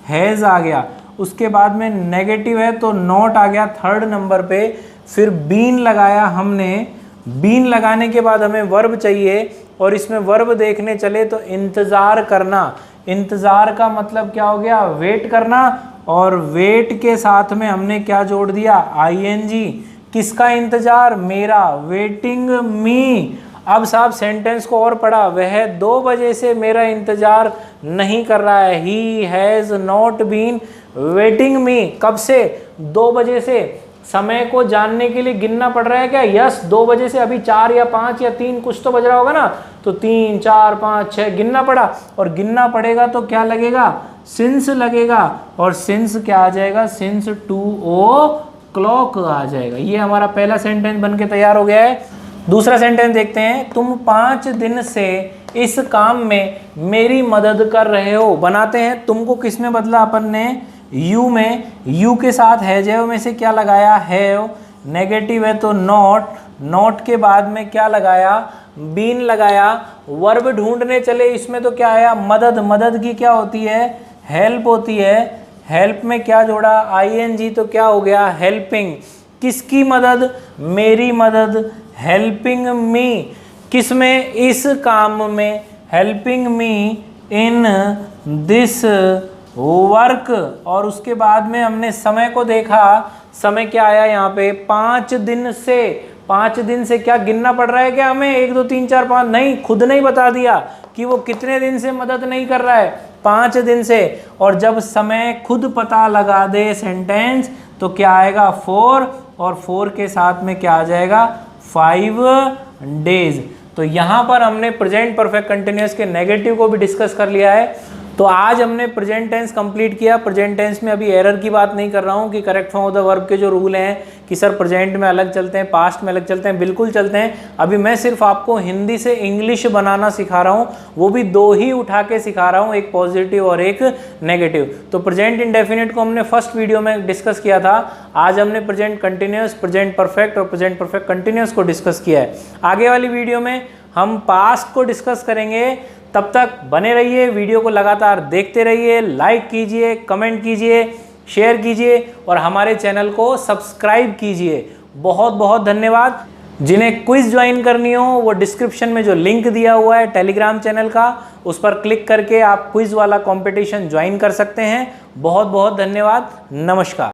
हैज़ आ गया। उसके बाद में नेगेटिव है तो नॉट आ गया थर्ड नंबर पे। फिर बीन लगाया हमने। बीन लगाने के बाद हमें वर्ब चाहिए और इसमें वर्ब देखने चले तो इंतज़ार करना। इंतज़ार का मतलब क्या हो गया, वेट करना। और वेट के साथ में हमने क्या जोड़ दिया, आईएनजी। किसका इंतज़ार, मेरा, वेटिंग मी। अब साहब सेंटेंस को और पढ़ा, वह 2 बजे से मेरा इंतज़ार नहीं कर रहा है। He has not been waiting me. कब से, 2 बजे से। समय को जानने के लिए गिनना पड़ रहा है क्या, यस 2 बजे से। अभी 4 या 5 या 3 कुछ तो बज रहा होगा ना, तो 3, 4, 5, 6 गिनना पड़ा। और गिनना पड़ेगा तो क्या लगेगा, सिंस लगेगा। और सिंस क्या आ जाएगा, सिंस 2 o'clock आ जाएगा। ये हमारा पहला सेंटेंस बन के तैयार हो गया है। दूसरा सेंटेंस देखते हैं। तुम 5 दिन से इस काम में मेरी मदद कर रहे हो। बनाते हैं। तुमको किस में बदला अपन ने, यू में। यू के साथ हैज हैव में से क्या लगाया, हैव। नेगेटिव है तो नॉट। नॉट के बाद में क्या लगाया, बीन लगाया, वर्ब ढूंढने चले, इसमें तो क्या आया, मदद, मदद की क्या होती है, हेल्प होती है, हेल्प में क्या जोड़ा, आईएनजी, तो क्या हो गया, हेल्पिंग। किसकी मदद, मेरी मदद, हेल्पिंग मी, किसमें, इस काम में, helping me in this work. और उसके बाद में हमने समय को देखा, समय क्या आया यहाँ पे, 5 दिन से। 5 दिन से क्या गिनना पड़ रहा है क्या हमें, 1 2 3 4 5, नहीं, खुद नहीं बता दिया कि वो कितने दिन से मदद नहीं कर रहा है, 5 दिन से। और जब समय खुद पता लगा दे सेंटेंस, तो क्या आएगा, 4, और 4 के साथ में क्या आ जाएगा, 5 डेज। तो यहाँ पर हमने प्रेजेंट परफेक्ट कंटिन्यूअस के नेगेटिव को भी डिस्कस कर लिया है। तो आज हमने प्रेजेंट टेंस कंप्लीट किया। प्रेजेंट टेंस में अभी एरर की बात नहीं कर रहा हूँ कि correct form of the verb के जो रूल हैं कि सर प्रेजेंट में अलग चलते हैं, पास्ट में अलग चलते हैं, बिल्कुल चलते हैं। अभी मैं सिर्फ आपको हिंदी से इंग्लिश बनाना सिखा रहा हूँ, वो भी 2 ही उठा के सिखा रहा हूँ, एक पॉजिटिव और एक नेगेटिव। तो प्रेजेंट इंडेफिनिट को हमने फर्स्ट वीडियो में डिस्कस किया था। आज हमने प्रेजेंट कंटिन्यूअस, प्रेजेंट परफेक्ट और प्रेजेंट परफेक्ट कंटिन्यूअस को डिस्कस किया है। आगे वाली वीडियो में हम पास्ट को डिस्कस करेंगे। तब तक बने रहिए, वीडियो को लगातार देखते रहिए, लाइक कीजिए, कमेंट कीजिए, शेयर कीजिए और हमारे चैनल को सब्सक्राइब कीजिए। बहुत बहुत धन्यवाद। जिन्हें क्विज ज्वाइन करनी हो वो डिस्क्रिप्शन में जो लिंक दिया हुआ है टेलीग्राम चैनल का, उस पर क्लिक करके आप क्विज वाला कंपटीशन ज्वाइन कर सकते हैं। बहुत बहुत धन्यवाद। नमस्कार।